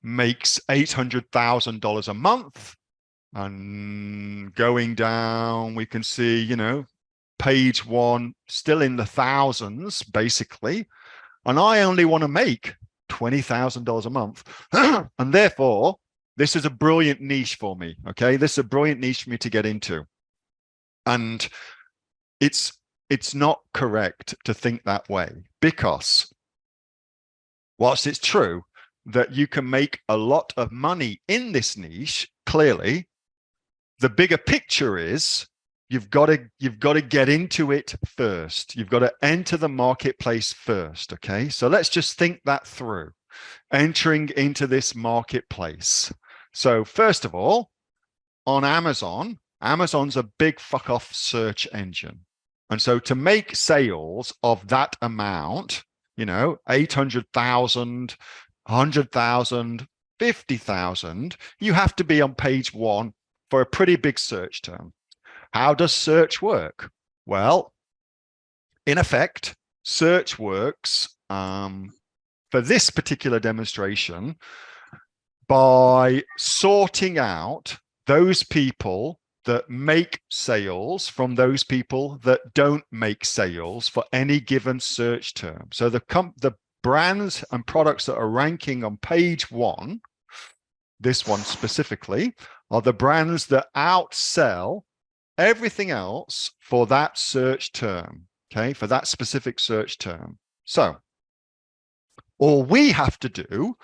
makes $800,000 a month. And going down, we can see, you know, page one, still in the thousands, basically. And I only want to make $20,000 a month. And therefore, this is a brilliant niche for me. Okay. This is a brilliant niche for me to get into. And it's not correct to think that way, because whilst it's true that you can make a lot of money in this niche, clearly, the bigger picture is you've got to get into it first. You've got to enter the marketplace first. Okay. So let's just think that through. Entering into this marketplace. So first of all, on Amazon, Amazon's a big fuck off search engine. And so to make sales of that amount, you know, 800,000, 100,000, 50,000, you have to be on page one for a pretty big search term. How does search work? Well, in effect, search works for this particular demonstration by sorting out those people that make sales from those people that don't make sales for any given search term. So the brands and products that are ranking on page one, this one specifically, are the brands that outsell everything else for that search term, okay, for that specific search term. So all we have to do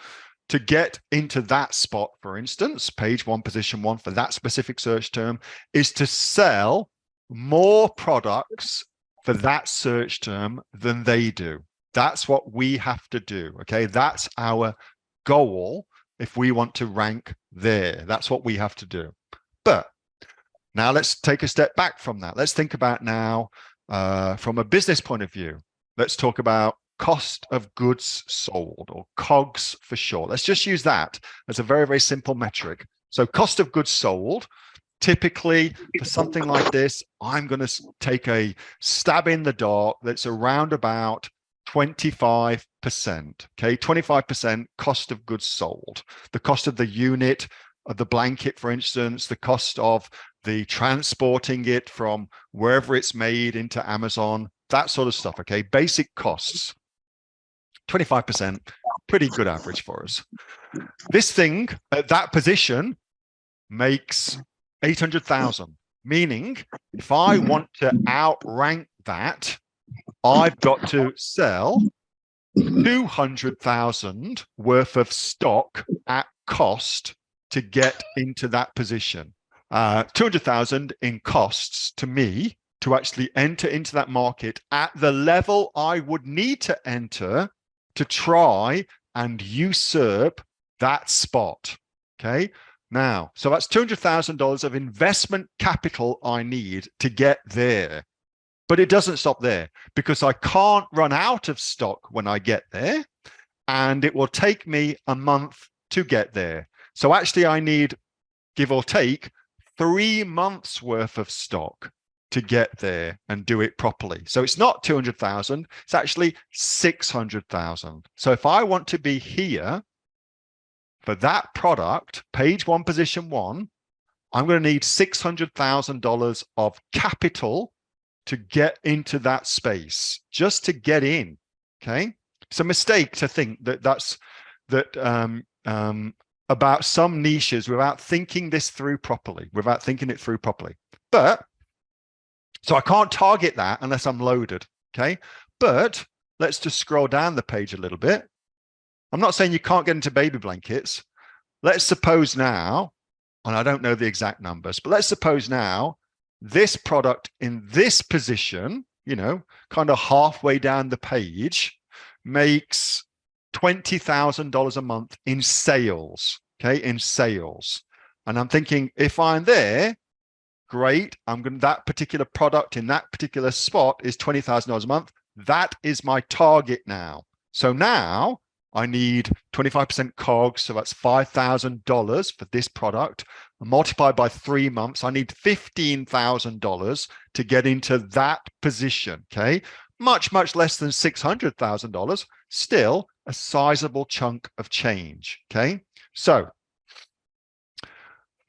to get into that spot, for instance, page one, position one for that specific search term, is to sell more products for that search term than they do. That's what we have to do, okay? That's our goal if we want to rank there. That's what we have to do. But now let's take a step back from that. Let's think about now from a business point of view. Let's talk about cost of goods sold, or COGS for short. Let's just use that as a very, very simple metric. So cost of goods sold, typically for something like this, I'm going to take a stab in the dark that's around about 25%. Okay, 25% cost of goods sold. The cost of the unit of the blanket, for instance, the cost of the transporting it from wherever it's made into Amazon, that sort of stuff. Okay, basic costs. 25%, pretty good average for us. This thing at that position makes 800,000, meaning if I want to outrank that, I've got to sell 200,000 worth of stock at cost to get into that position. 200,000 in costs to me to actually enter into that market at the level I would need to enter to try and usurp that spot. Okay. Now, so that's $200,000 of investment capital I need to get there. But it doesn't stop there, because I can't run out of stock when I get there, and it will take me a month to get there. So actually I need, give or take, 3 months worth of stock to get there and do it properly. So it's not 200,000, it's actually 600,000. So if I want to be here for that product, page one, position one, I'm going to need $600,000 of capital to get into that space, just to get in. Okay. It's a mistake to think that about some niches without thinking this through properly, without thinking it through properly. But so I can't target that unless I'm loaded. Okay. But let's just scroll down the page a little bit. I'm not saying you can't get into baby blankets. Let's suppose now, and I don't know the exact numbers, but let's suppose now this product in this position, you know, kind of halfway down the page, makes $20,000 a month in sales. Okay. In sales. And I'm thinking, if I'm there, great. That particular product in that particular spot is $20,000 a month. That is my target now. So now I need 25% COGS. So that's $5,000 for this product. Multiplied by 3 months, I need $15,000 to get into that position. Okay. Much, much less than $600,000. Still a sizable chunk of change. Okay. So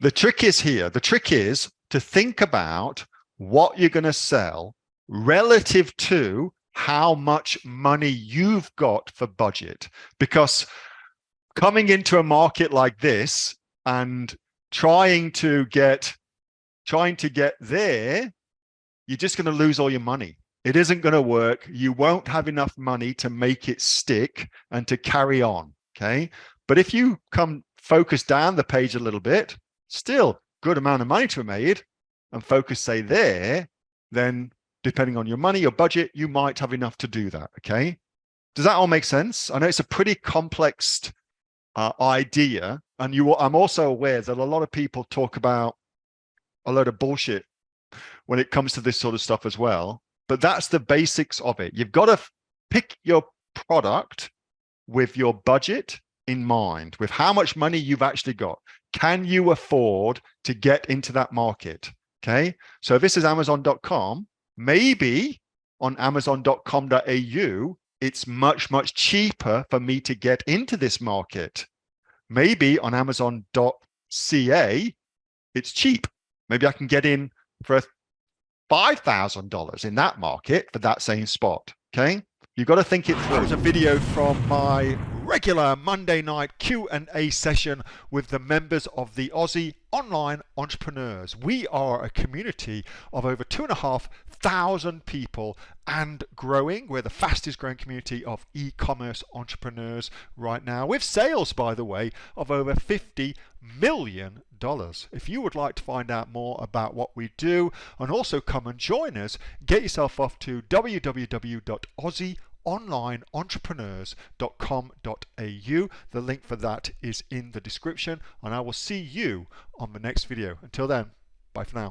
the trick is here. The trick is to think about what you're going to sell relative to how much money you've got for budget. Because coming into a market like this and trying to get there, you're just going to lose all your money. It isn't going to work. You won't have enough money to make it stick and to carry on. Okay. But if you come focus down the page a little bit, still good amount of money to be made, and focus, say, there, then depending on your money, your budget, you might have enough to do that. Okay. Does that all make sense? I know it's a pretty complex idea. And I'm also aware that a lot of people talk about a load of bullshit when it comes to this sort of stuff as well. But that's the basics of it. You've got to pick your product with your budget in mind, with how much money you've actually got. Can you afford to get into that market? Okay. So if this is Amazon.com, maybe on Amazon.com.au, it's much, much cheaper for me to get into this market. Maybe on Amazon.ca, it's cheap. Maybe I can get in for $5,000 in that market for that same spot. Okay. You've got to think it through. That was a video from my regular Monday night Q&A session with the members of the Aussie Online Entrepreneurs. We are a community of over 2,500 people and growing. We're the fastest growing community of e-commerce entrepreneurs right now, with sales, by the way, of over $50 million. If you would like to find out more about what we do and also come and join us, get yourself off to www.aussieonlineentrepreneurs.com.au. The link for that is in the description, and I will see you on the next video. Until then, bye for now.